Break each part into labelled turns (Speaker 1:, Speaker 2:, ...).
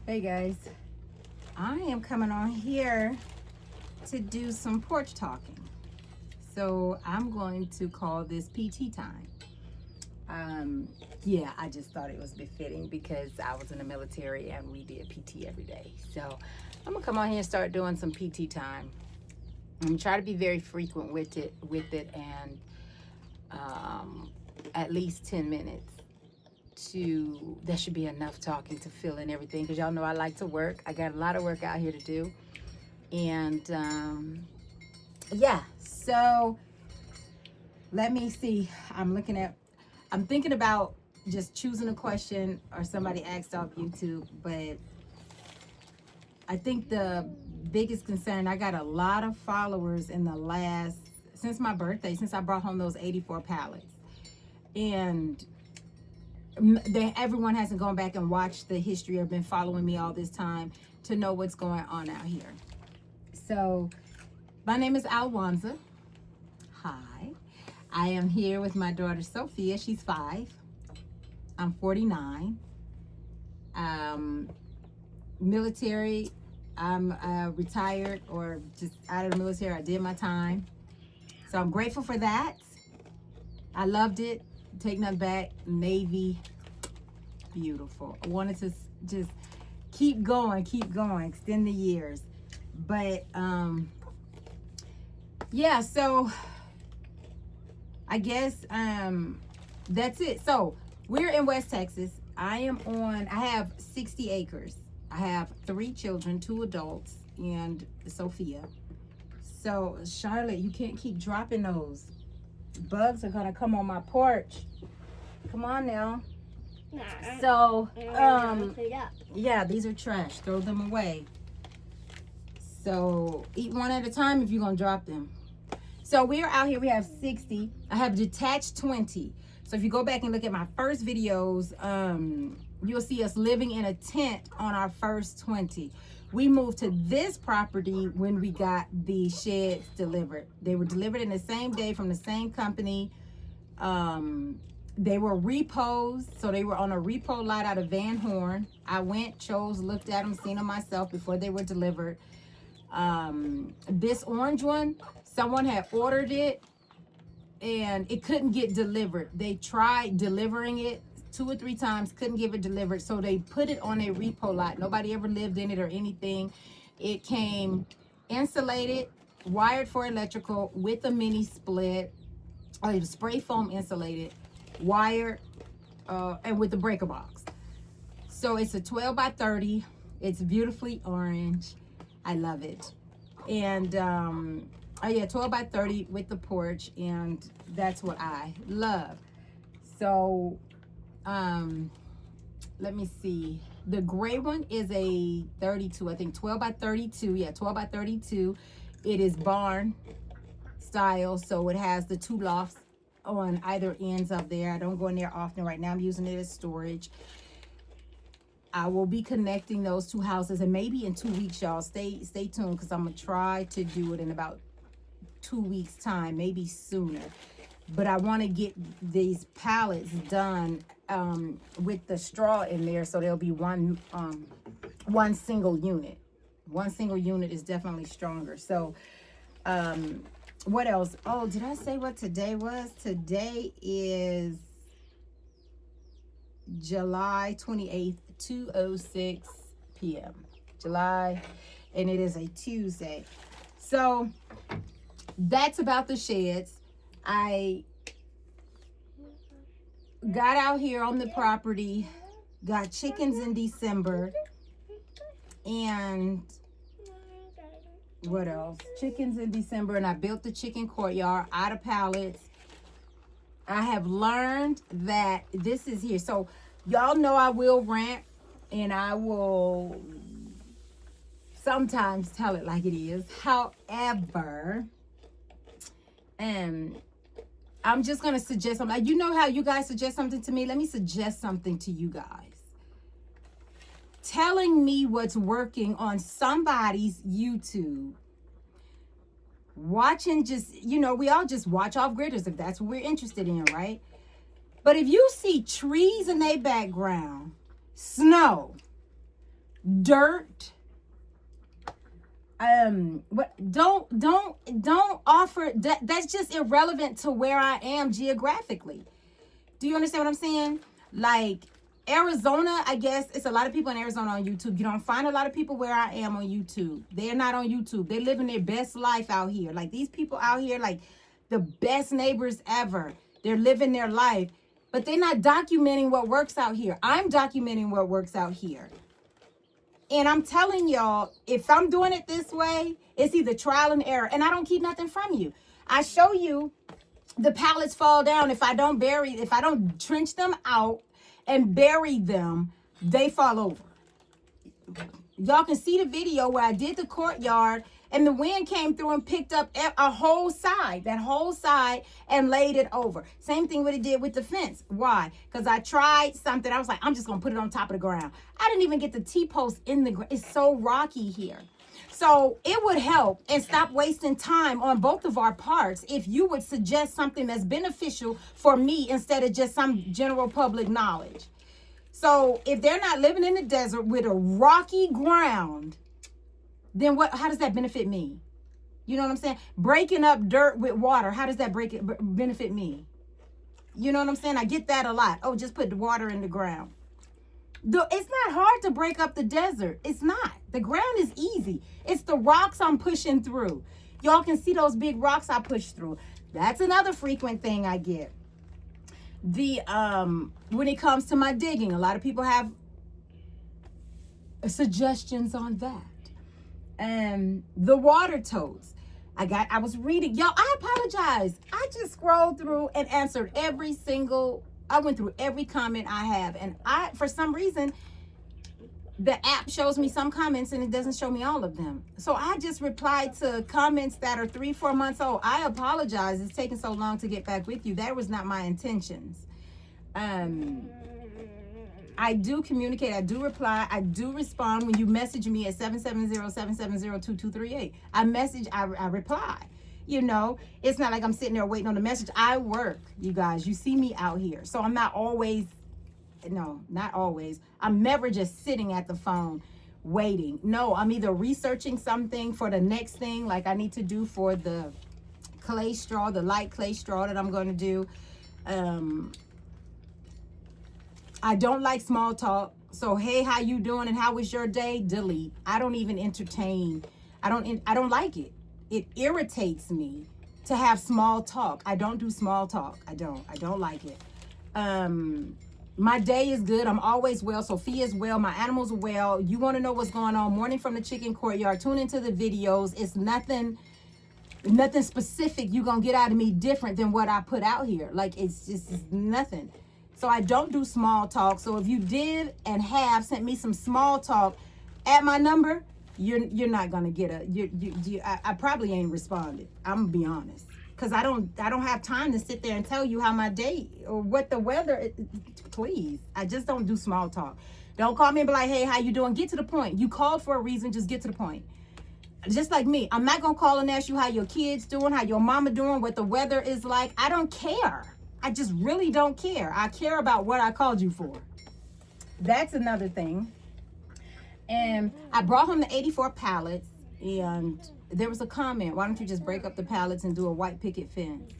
Speaker 1: Hey guys, I am coming on here to do some porch talking. So I'm going to call this PT time. Yeah, I just thought it was befitting because I was in the military and we did PT every day. So I'm gonna come on here and start doing some PT time. I'm gonna try to be very frequent with it, and at least 10 minutes. That should be enough talking to fill in everything because y'all know I like to work. I got a lot of work out here to do, and yeah. So let me see. I'm thinking about just choosing a question or somebody asked off YouTube, but I think the biggest concern, I got a lot of followers since my birthday, since I brought home those 84 pallets, and everyone hasn't gone back and watched the history or been following me all this time to know what's going on out here. So my name is Alwanza. Hi. I am here with my daughter Sophia. She's 5. I'm 49. Military. I'm retired or just out of the military. I did my time. So I'm grateful for that. I loved it. Take nothing back. Navy, beautiful. I wanted to just keep going, extend the years. But yeah, so I guess that's it. So we're in West Texas. I have 60 acres. I have 3 children, 2 adults, and Sophia. So Charlotte, you can't keep dropping those. Bugs are gonna come on my porch. Come on now. So yeah, these are trash. Throw them away. So eat one at a time if you're gonna drop them. So we're out here. We have 60. I have detached 20. So if you go back and look at my first videos, you'll see us living in a tent on our first 20. We moved to this property when we got the sheds delivered. They were delivered in the same day from the same company. They were repos, so they were on a repo lot out of Van Horn. I went, looked at them, seen them myself before they were delivered. This orange one, someone had ordered it and it couldn't get delivered. They tried delivering it 2 or 3 times, couldn't get it delivered, so they put it on a repo lot. Nobody ever lived in it or anything. It came insulated, wired for electrical with a mini split, or it was spray foam insulated, wired, and with the breaker box. So it's a 12 by 30. It's beautifully orange. I love it. And yeah, 12 by 30 with the porch, and that's what I love. So let me see. The gray one is a 32, I think 12 by 32. Yeah, 12 by 32. It is barn style, so it has the 2 lofts on either ends of there. I don't go in there often right now. I'm using it as storage. I will be connecting those 2 houses, and maybe in 2 weeks, y'all. Stay tuned, because I'm gonna try to do it in about 2 weeks time, maybe sooner. But I want to get these pallets done with the straw in there, so there'll be one single unit. One single unit is definitely stronger. So what else? Oh, did I say what today was? Today is July 28th, 2:06 p.m. July, and it is a Tuesday. So that's about the sheds. I got out here on the property, got chickens in December, and what else? Chickens in December, and I built the chicken courtyard out of pallets. I have learned that this is here. So y'all know I will rant, and I will sometimes tell it like it is. However, I'm just going to suggest something. You know how you guys suggest something to me? Let me suggest something to you guys. Telling me what's working on somebody's YouTube. Watching just, we all just watch off gridders if that's what we're interested in, right? But if you see trees in their background, snow, dirt. What, don't offer that. That's just irrelevant to where I am geographically. Do you understand what I'm saying? Like Arizona, I guess it's a lot of people in Arizona on YouTube. You don't find a lot of people where I am on YouTube. They're not on YouTube. They're living their best life out here. Like these people out here, like the best neighbors ever. They're living their life, but they're not documenting what works out here. I'm documenting what works out here. And I'm telling y'all, if I'm doing it this way, it's either trial and error. And I don't keep nothing from you. I show you the pallets fall down. If I don't trench them out and bury them, they fall over. Y'all can see the video where I did the courtyard and the wind came through and picked up a whole side, that whole side, and laid it over. Same thing what it did with the fence. Why? Because I tried something. I was like, I'm just going to put it on top of the ground. I didn't even get the T-post in the ground. It's so rocky here. So it would help and stop wasting time on both of our parts if you would suggest something that's beneficial for me instead of just some general public knowledge. So if they're not living in the desert with a rocky ground, then how does that benefit me? You know what I'm saying? Breaking up dirt with water, how does that benefit me? You know what I'm saying? I get that a lot. Oh, just put the water in the ground. It's not hard to break up the desert. It's not. The ground is easy. It's the rocks I'm pushing through. Y'all can see those big rocks I push through. That's another frequent thing I get. When it comes to my digging, a lot of people have suggestions on that. And the water totes. I was reading. Y'all, I apologize. I just scrolled through and answered I went through every comment I have. And for some reason, the app shows me some comments and it doesn't show me all of them. So I just replied to comments that are 3-4 months old. I apologize. It's taking so long to get back with you. That was not my intentions. I do communicate. I do reply. I do respond when you message me at 770-770-2238. I reply. You know, it's not like I'm sitting there waiting on the message. I work, you guys. You see me out here. So I'm not always. I'm never just sitting at the phone waiting. No, I'm either researching something for the next thing, like I need to do for the clay straw, the light clay straw that I'm going to do. I don't like small talk. So, hey, how you doing and how was your day? Delete. I don't even entertain. I don't like it. It irritates me to have small talk. I don't do small talk. I don't like it. My day is good. I'm always well. Sophia's well. My animals are well. You want to know what's going on? Morning from the chicken courtyard. Tune into the videos. It's nothing specific you're going to get out of me different than what I put out here. Like, it's just nothing. So I don't do small talk. So if you did and have sent me some small talk at my number, you're not going to get I probably ain't responded. I'm going to be honest. Because I don't have time to sit there and tell you how my day or what the weather is. Please. I just don't do small talk. Don't call me and be like, hey, how you doing? Get to the point. You called for a reason. Just get to the point. Just like me. I'm not going to call and ask you how your kids doing, how your mama doing, what the weather is like. I don't care. I just really don't care. I care about what I called you for. That's another thing. And I brought home the 84 pallets, and there was a comment, why don't you just break up the pallets and do a white picket fence?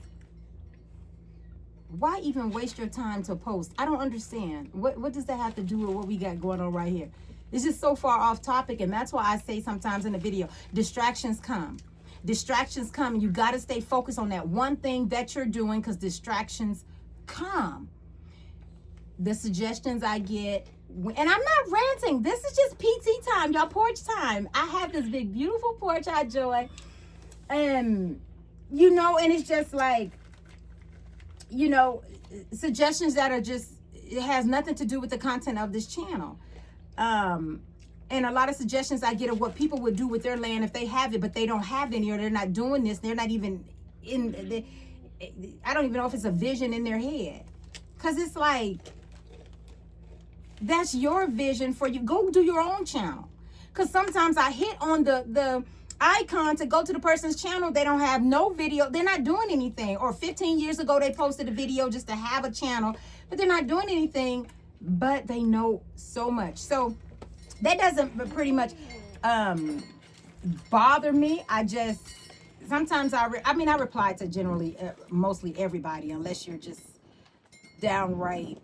Speaker 1: Why even waste your time to post? I don't understand. What does that have to do with what we got going on right here? It's just so far off topic, and that's why I say sometimes in the video, distractions come. Distractions come, and you got to stay focused on that one thing that you're doing because distractions come. The suggestions I get, and I'm not ranting. This is just PT time, y'all, porch time. I have this big, beautiful porch I enjoy. And, and it's just like, suggestions that are just, it has nothing to do with the content of this channel. And a lot of suggestions I get of what people would do with their land if they have it, but they don't have any, or they're not doing this. They're not even I don't even know if it's a vision in their head. Because it's like, that's your vision for you. Go do your own channel. Because sometimes I hit on the icon to go to the person's channel. They don't have no video. They're not doing anything. Or 15 years ago, they posted a video just to have a channel. But they're not doing anything. But they know so much. So That doesn't pretty much bother me. I just sometimes I reply to generally mostly everybody, unless you're just downright,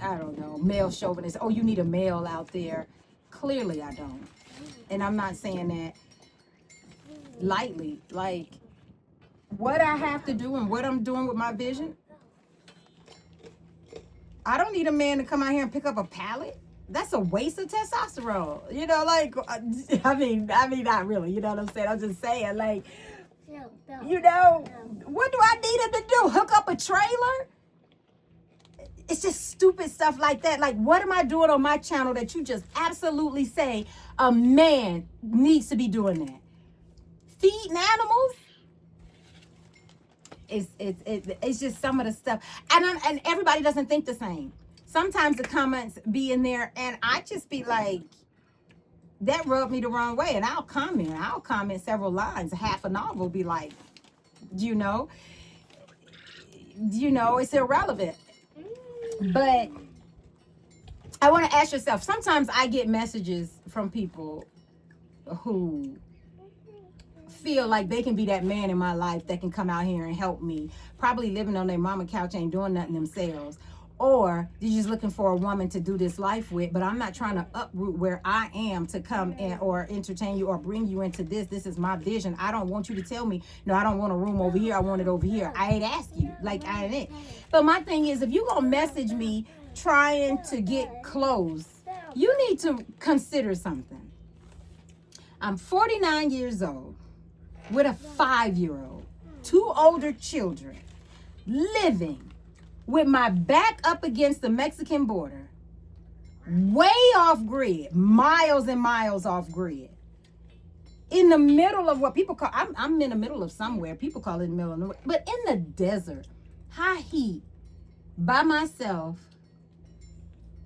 Speaker 1: I don't know, male chauvinist. Oh, you need a male out there. Clearly I don't. And I'm not saying that lightly. Like, what I have to do and what I'm doing with my vision, I don't need a man to come out here and pick up a pallet. That's a waste of testosterone. You know, like, I mean, not really. You know what I'm saying? I'm just saying, like, you know, what do I need him to do? Hook up a trailer? It's just stupid stuff like that. Like, what am I doing on my channel that you just absolutely say a man needs to be doing that? Feeding animals? It's just some of the stuff. And everybody doesn't think the same. Sometimes the comments be in there and I just be like, that rubbed me the wrong way. And I'll comment several lines. Half a novel be like, you know, it's irrelevant. But I want to ask yourself, sometimes I get messages from people who feel like they can be that man in my life that can come out here and help me, probably living on their mama couch, ain't doing nothing themselves, or they're just looking for a woman to do this life with. But I'm not trying to uproot where I am to come in or entertain you or bring you into this is my vision. I don't want you to tell me, no, I don't want a room over here, I want it over here. I ain't asked you, like, I ain't. But my thing is, if you gonna message me trying to get close, you need to consider something. I'm 49 years old with a 5-year-old, 2 older children, living with my back up against the Mexican border, way off grid, miles and miles off grid, in the middle of what people call, I'm in the middle of somewhere, people call it the middle of nowhere, but in the desert, high heat, by myself,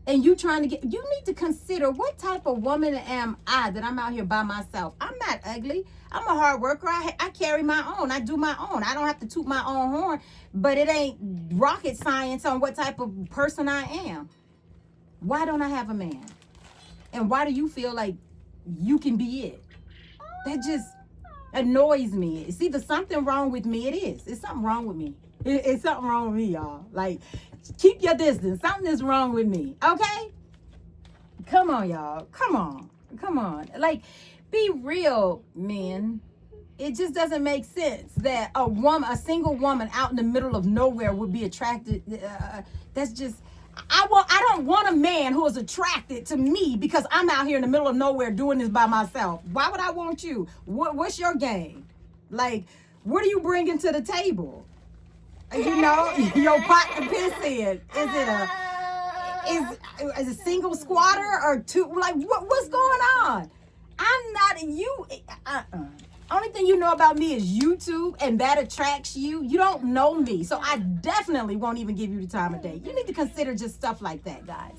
Speaker 1: and you trying to get, you need to consider, what type of woman am I that I'm out here by myself? I'm not ugly. I'm a hard worker. I carry my own. I do my own. I don't have to toot my own horn, but it ain't rocket science on what type of person I am. Why don't I have a man? And why do you feel like you can be it? That just annoys me. It's either something wrong with me. It is. It's something wrong with me. It's something wrong with me, y'all. Like, keep your distance. Something is wrong with me. Okay? Come on, y'all. Come on. Come on. Like, be real, men. It just doesn't make sense that a single woman out in the middle of nowhere would be attracted. That's just, I don't want a man who is attracted to me because I'm out here in the middle of nowhere doing this by myself. Why would I want you? What's your game? Like, what are you bringing to the table? You know, your pot to piss in. Is a single squatter or two? Like, what's going on? I'm not you. Only thing you know about me is YouTube, and that attracts you. You don't know me, so I definitely won't even give you the time of day. You need to consider just stuff like that, guys.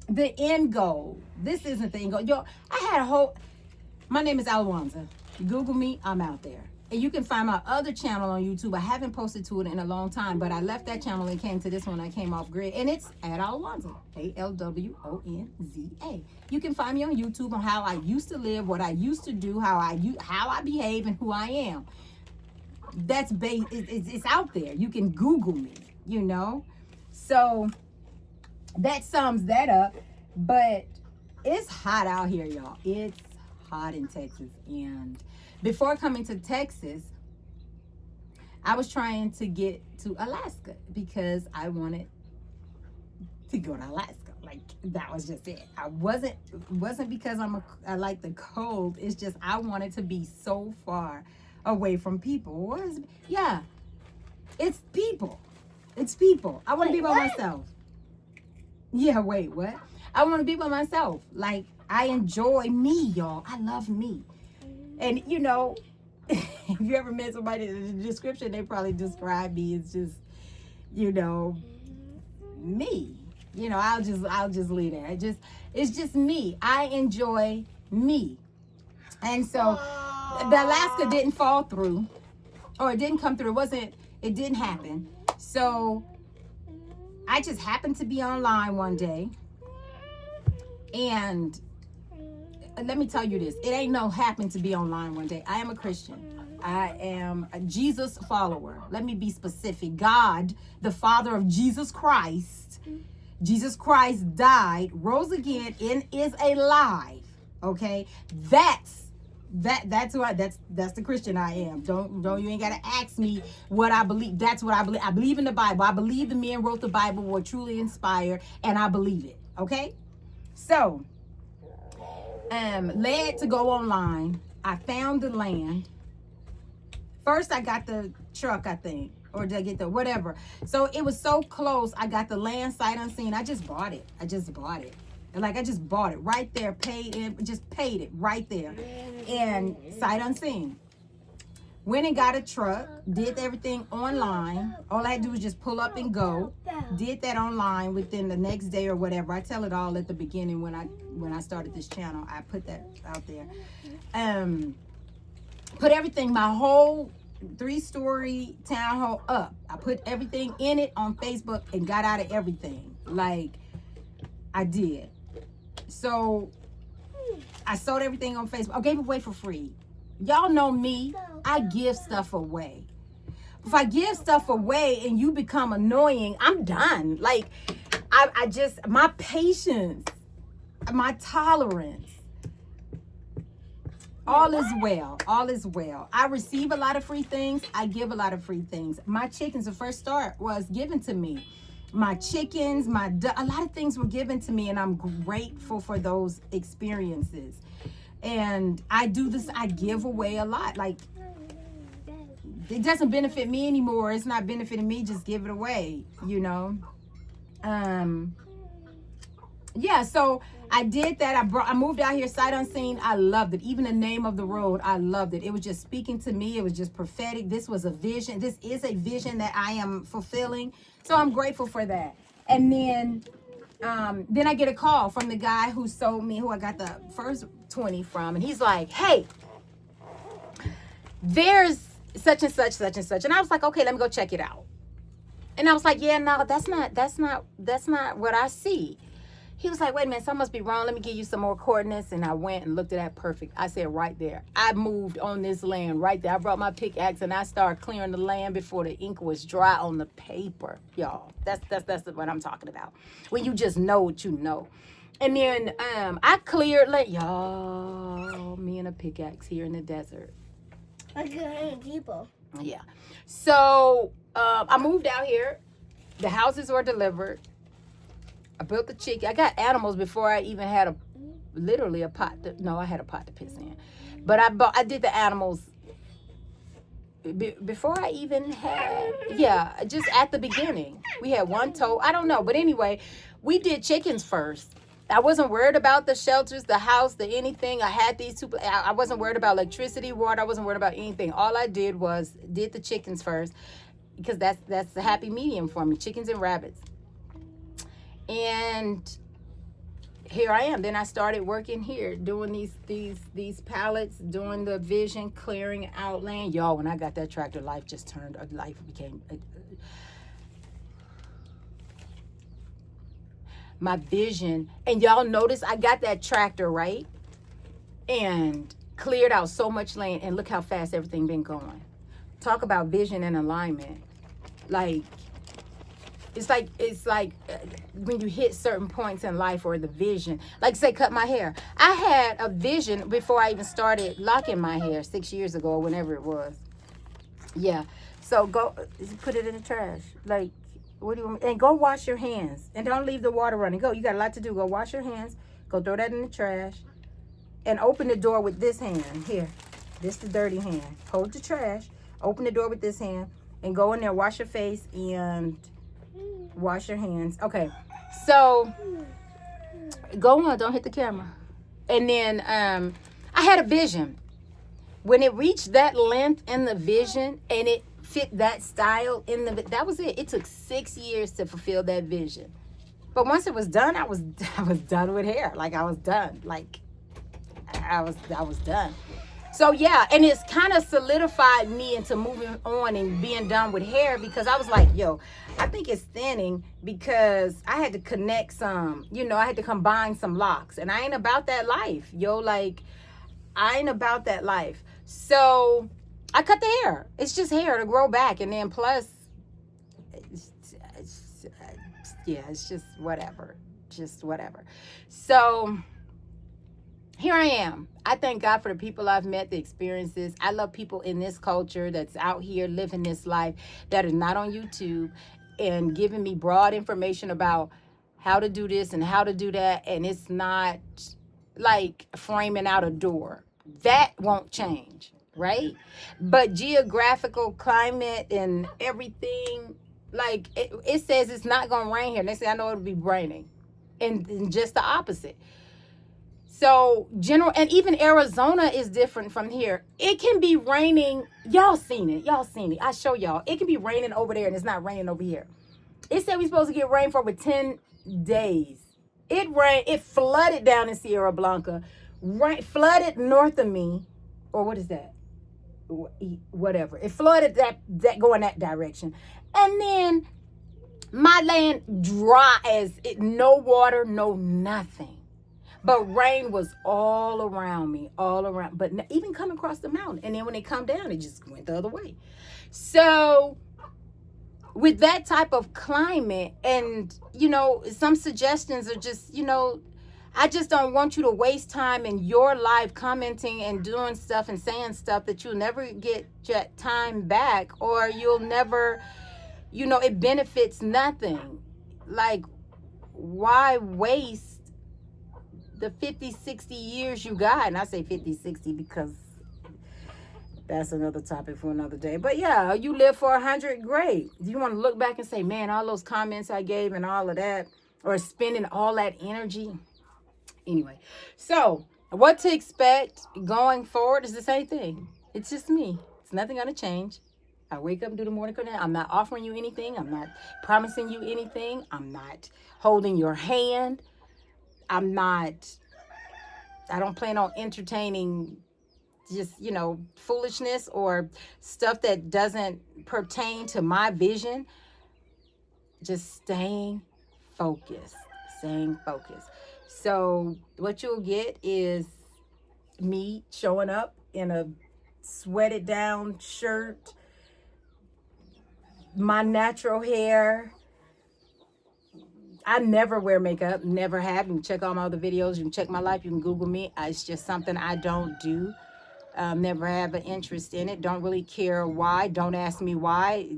Speaker 1: The end goal. This isn't the end goal. Yo, I had a whole. My name is Alwanza. You Google me, I'm out there. And you can find my other channel on YouTube. I haven't posted to it in a long time, but I left that channel and came to this one. I came off grid, and it's at Alwanza, ALWONZA. You can find me on YouTube on how I used to live, what I used to do, how I behave, and who I am. That's it's out there. You can Google me, you know. So that sums that up. But it's hot out here, y'all. It's hot in Texas. And before coming to Texas, I was trying to get to Alaska because I wanted to go to Alaska. Like, that was just it. It wasn't because I like the cold. It's just I wanted to be so far away from people. It's people. It's people. I want to be by myself. Yeah, wait, what? I want to be by myself. Like, I enjoy me, y'all. I love me. And, you know, if you ever met somebody in the description, they probably describe me as just, you know, me. You know, I'll just leave that. It's just me. I enjoy me. And so the Alaska didn't fall through, or it didn't come through. It didn't happen. So I just happened to be online one day, and let me tell you this. It ain't no happen to be online one day. I am a Christian. I am a Jesus follower. Let me be specific. God, the Father of Jesus Christ. Jesus Christ died, rose again, and is alive. Okay? That's the Christian I am. Don't you ain't gotta ask me what I believe. That's what I believe. I believe in the Bible. I believe the men wrote the Bible were truly inspired, and I believe it. Okay? So, led to go online. I found the land. First, I got the truck, I think, or did I get the whatever? So it was so close. I got the land sight unseen. I just bought it. And like, I just bought it right there, paid it right there, and sight unseen. Went and got a truck, did everything online. All I had to do was just pull up and go. Did that online within the next day or whatever. I tell it all at the beginning when I started this channel. I put that out there. Put everything, my whole 3-story townhome up. I put everything in it on Facebook and got out of everything. Like, I did. So I sold everything on Facebook. I gave it away for free. Y'all know me. I give stuff away. If I give stuff away and you become annoying, I'm done. Like, I just, my patience, my tolerance, all is well. All is well. I receive a lot of free things. I give a lot of free things. My chickens, the first start was given to me. My chickens, a lot of things were given to me, and I'm grateful for those experiences. And I do this, I give away a lot. Like, it doesn't benefit me anymore. It's not benefiting me, just give it away, you know. Yeah, so I did that. I moved out here sight unseen. I loved it. Even the name of the road, I loved it. It was just speaking to me. It was just prophetic. This was a vision. This is a vision that I am fulfilling. So I'm grateful for that. And then I get a call from the guy who sold me, who I got the first 20 from. And he's like, hey, there's such and such, such and such. And I was like, okay, let me go check it out. And I was like, yeah, no, that's not what I see. He was like, wait a minute, something must be wrong. Let me give you some more coordinates. And I went and looked at that perfect. I said, right there. I moved on this land right there. I brought my pickaxe and I started clearing the land before the ink was dry on the paper. Y'all, that's what I'm talking about. When you just know what you know. And then I cleared land. Y'all, me and a pickaxe here in the desert.
Speaker 2: Like people.
Speaker 1: Yeah. So I moved out here. The houses were delivered. I built the chicken. I got animals before I even had literally a pot. I had a pot to piss in. But I did the animals before I even had, just at the beginning. We had one toe. I don't know. But anyway, we did chickens first. I wasn't worried about the shelters, the house, the anything. I had these two. I wasn't worried about electricity, water. I wasn't worried about anything. All I did was did the chickens first, because that's the happy medium for me. Chickens and rabbits. And here I am. Then I started working here, doing these pallets, doing the vision, clearing out land. Y'all, when I got that tractor, life just turned. Life became my vision. And y'all notice I got that tractor, right? And cleared out so much land. And look how fast everything been going. Talk about vision and alignment. Like, it's like when you hit certain points in life, or the vision, like say cut my hair. I had a vision before I even started locking my hair 6 years ago, or whenever it was. Yeah. So go put it in the trash. Like, what do you want? And go wash your hands, and don't leave the water running. Go. You got a lot to do. Go wash your hands. Go throw that in the trash, and open the door with this hand. Here, this the dirty hand. Hold the trash. Open the door with this hand, and go in there. Wash your face and wash your hands. Okay, so go on, don't hit the camera. And then I had a vision. When it reached that length in the vision, and it fit that style in that was it. It took 6 years to fulfill that vision. But once it was done, I was done with hair. Like, I was done. Like, I was done. So yeah, and it's kind of solidified me into moving on and being done with hair, because I was like, yo, I think it's thinning, because I had to connect some, I had to combine some locks, and I ain't about that life, yo. Like, I ain't about that life. So I cut the hair. It's just hair to grow back, and then plus, yeah, it's just whatever. So here I am. I thank God for the people I've met, the experiences. I love people in this culture that's out here living this life, that is not on YouTube, and giving me broad information about how to do this and how to do that. And it's not like framing out a door. That won't change, right? But geographical climate and everything, like it says it's not going to rain here. They say, I know it'll be raining. And just the opposite. So general, and even Arizona is different from here. It can be raining. Y'all seen it. I show y'all. It can be raining over there and it's not raining over here. It said we're supposed to get rain for over 10 days. It flooded down in Sierra Blanca. Flooded north of me. Or what is that? Whatever. It flooded that going that direction. And then my land dry as it, no water, no nothing. But rain was all around me, all around. But even coming across the mountain. And then when it come down, it just went the other way. So with that type of climate, and, some suggestions are just, I just don't want you to waste time in your life commenting and doing stuff and saying stuff that you'll never get your time back, or you'll never, it benefits nothing. Like, why waste the 50, 60 years you got? And I say 50, 60 because that's another topic for another day. But yeah, you live for 100, great. You want to look back and say, man, all those comments I gave and all of that, or spending all that energy. Anyway, so what to expect going forward is the same thing. It's just me. It's nothing going to change. I wake up and do the morning connect. I'm not offering you anything. I'm not promising you anything. I'm not holding your hand. I don't plan on entertaining just, foolishness or stuff that doesn't pertain to my vision. Just staying focused. So what you'll get is me showing up in a sweated down shirt, my natural hair. I never wear makeup, never have. You can check all my other videos. You can check my life. You can Google me. It's just something I don't do. Never have an interest in it. Don't really care why. Don't ask me why.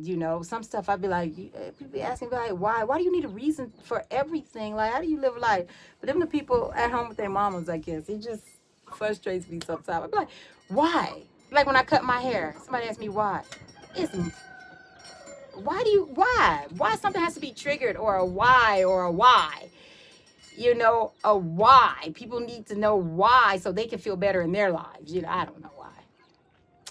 Speaker 1: Some stuff I'd be like, people ask me like, why? Why do you need a reason for everything? Like, how do you live life? But them the people at home with their mamas, I guess. It just frustrates me sometimes. I'd be like, why? Like when I cut my hair, somebody asked me why. Why something has to be triggered, or a why, a why, a why. People need to know why so they can feel better in their lives. I don't know why,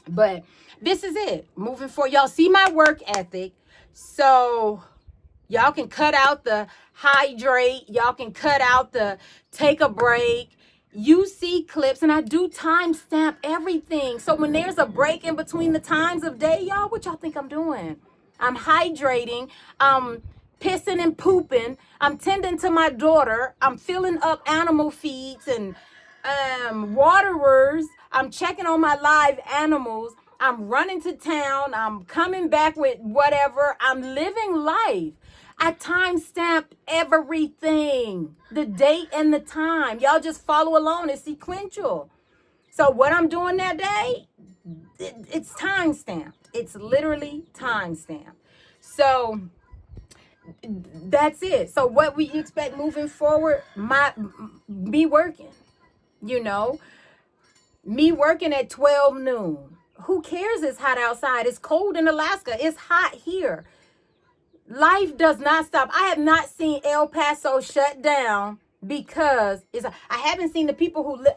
Speaker 1: but this is it. Moving forward, y'all see my work ethic. So y'all can cut out the hydrate. Y'all can cut out the take a break. You see clips, and I do timestamp everything. So when there's a break in between the times of day, y'all, what y'all think I'm doing? I'm hydrating. I'm pissing and pooping. I'm tending to my daughter. I'm filling up animal feeds and waterers. I'm checking on my live animals. I'm running to town. I'm coming back with whatever. I'm living life. I timestamp everything, the date and the time. Y'all just follow along. It's sequential. So what I'm doing that day, it's timestamped. It's literally timestamped. So that's it. So what we expect moving forward, me working, me working at 12 noon. Who cares? It's hot outside. It's cold in Alaska. It's hot here. Life does not stop. I have not seen El Paso shut down because I haven't seen the people who live.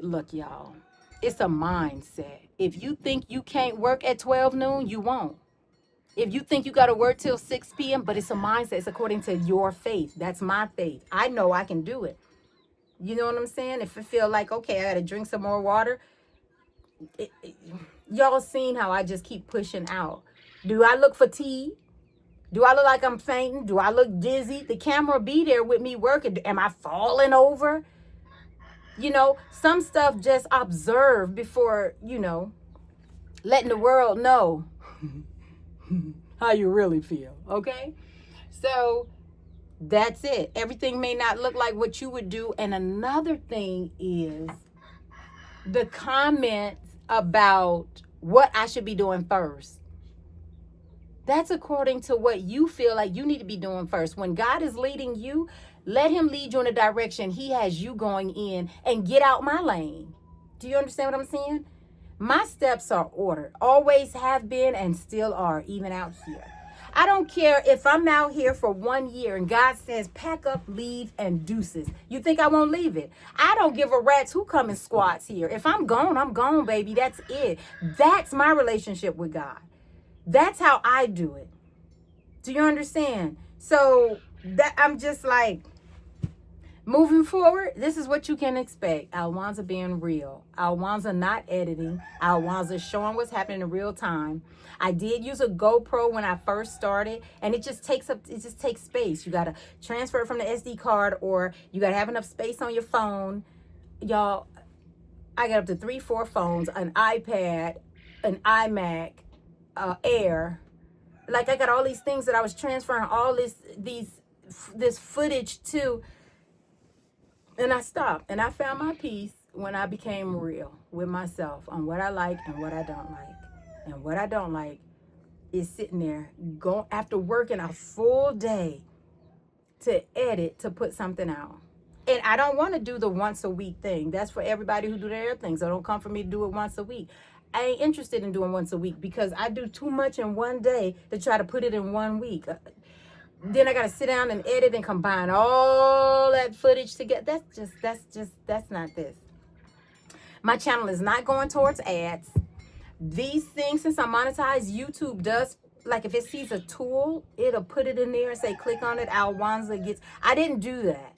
Speaker 1: Look, y'all, it's a mindset. If you think you can't work at 12 noon, you won't. If you think you got to work till 6 p.m., but it's a mindset. It's according to your faith. That's my faith. I know I can do it. You know what I'm saying? If I feel like, okay, I got to drink some more water, Y'all seen how I just keep pushing out. Do I look fatigued? Do I look like I'm fainting? Do I look dizzy? The camera be there with me working. Am I falling over? You know, some stuff just observe before, letting the world know how you really feel. Okay? So that's it. Everything may not look like what you would do. And another thing is the comments about what I should be doing first. That's according to what you feel like you need to be doing first. When God is leading you, let him lead you in the direction he has you going in, and get out my lane. Do you understand what I'm saying? My steps are ordered, always have been and still are, even out here. I don't care if I'm out here for 1 year and God says, pack up, leave, and deuces. You think I won't leave it? I don't give a rat's who come and squats here. If I'm gone, baby. That's it. That's my relationship with God. That's how I do it. Do you understand? So that I'm just like, moving forward, this is what you can expect. Alwanza being real. Alwanza not editing. Alwanza showing what's happening in real time. I did use a GoPro when I first started, and it just takes space. You gotta transfer it from the SD card, or you gotta have enough space on your phone. Y'all, I got up to 3-4 phones, an iPad, an iMac, Air. Like, I got all these things that I was transferring all this footage to. And I stopped, and I found my peace when I became real with myself on what I like and what I don't like. And what I don't like is sitting there after working a full day to edit, to put something out. And I don't want to do the once a week thing. That's for everybody who do their things. So don't come for me to do it once a week. I ain't interested in doing once a week because I do too much in one day to try to put it in 1 week. Then I got to sit down and edit and combine all that footage together. That's not this. My channel is not going towards ads. These things, since I monetize, YouTube does, like, if it sees a tool, it'll put it in there and say, click on it. Alwanza gets. I didn't do that.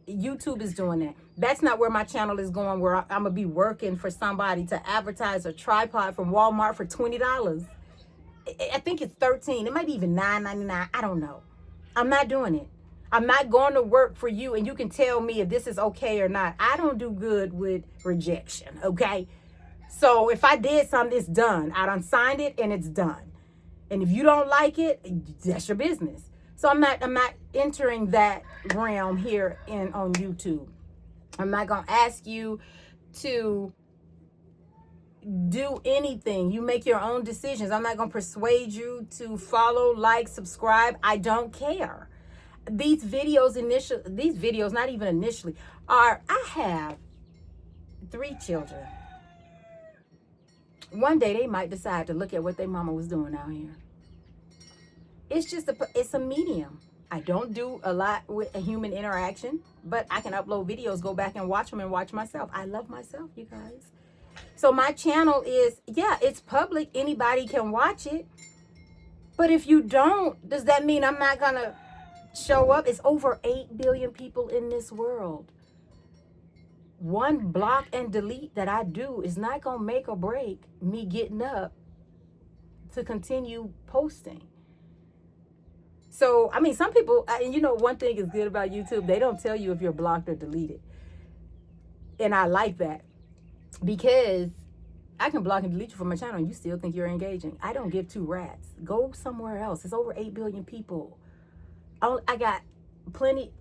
Speaker 1: YouTube is doing that. That's not where my channel is going, where I'm going to be working for somebody to advertise a tripod from Walmart for $20. I think it's $13. It might be even $9.99. I don't know. I'm not doing it. I'm not going to work for you, and you can tell me if this is okay or not. I don't do good with rejection, okay? So if I did something, it's done. I done signed it, and it's done. And if you don't like it, that's your business. So I'm not entering that realm here on YouTube. I'm not going to ask you to do anything. You make your own decisions. I'm not going to persuade you to follow, like, subscribe. I don't care. These videos not even initially, I have 3 children. One day they might decide to look at what their mama was doing out here. It's a medium. I don't do a lot with a human interaction, but I can upload videos, go back and watch them, and watch myself. I love myself, you guys. So my channel is, it's public. Anybody can watch it. But if you don't, does that mean I'm not going to show up? It's over 8 billion people in this world. One block and delete that I do is not going to make or break me getting up to continue posting. So, I mean, some people, one thing is good about YouTube, they don't tell you if you're blocked or deleted. And I like that, because I can block and delete you from my channel and you still think you're engaging. I don't give 2 rats. Go somewhere else. It's over 8 billion people. I got plenty,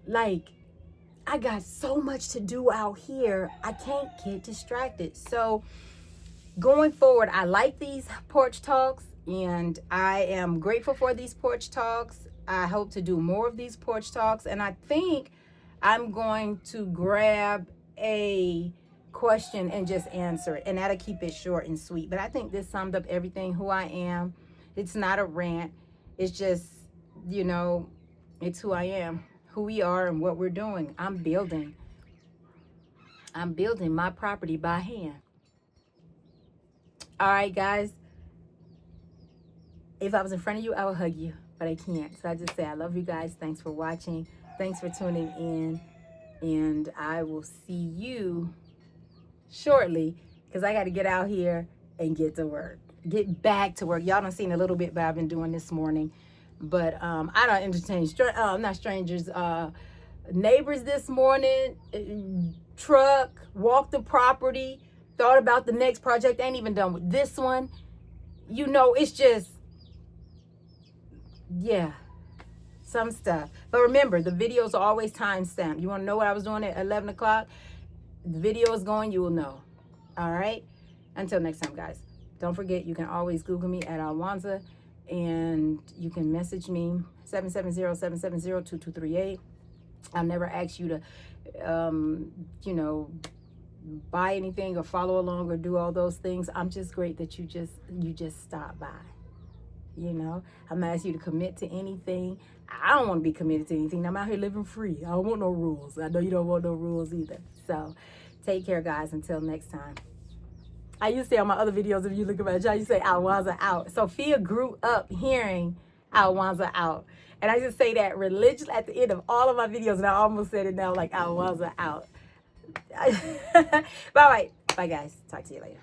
Speaker 1: I got so much to do out here. I can't get distracted. So going forward, I like these porch talks, and I am grateful for these porch talks. I hope to do more of these porch talks, and I think I'm going to grab a question and just answer it, and that'll keep it short and sweet. But I think this summed up everything, who I am. It's not a rant. It's just, it's who I am, who we are, and what we're doing. I'm building my property by hand. All right, guys. If I was in front of you, I would hug you, but I can't. So I just say I love you guys. Thanks for watching. Thanks for tuning in. And I will see you shortly because I got to get out here and get to work. Get back to work. Y'all done seen a little bit what I've been doing this morning. But I don't entertain, not strangers, neighbors this morning, truck, walked the property, thought about the next project. Ain't even done with this one. You know, it's just, yeah, some stuff. But remember, the videos are always time stamped. You want to know what I was doing at 11 o'clock? The video is going, you will know. All right? Until next time, guys. Don't forget, you can always Google me at Alwanza, and you can message me 770-770-2238. I'll never ask you to, you know, buy anything or follow along or do all those things. I'm just great that you just stop by. You know, I'm not asking you to commit to anything. I don't want to be committed to anything. I'm out here living free. I don't want no rules. I know you don't want no rules either. So take care, guys. Until next time. I used to say on my other videos, if you look at my channel, you say Alwanza out. Sophia grew up hearing Alwanza out. And I just say that religiously at the end of all of my videos, and I almost said it now, like Alwanza out. Bye, guys. Talk to you later.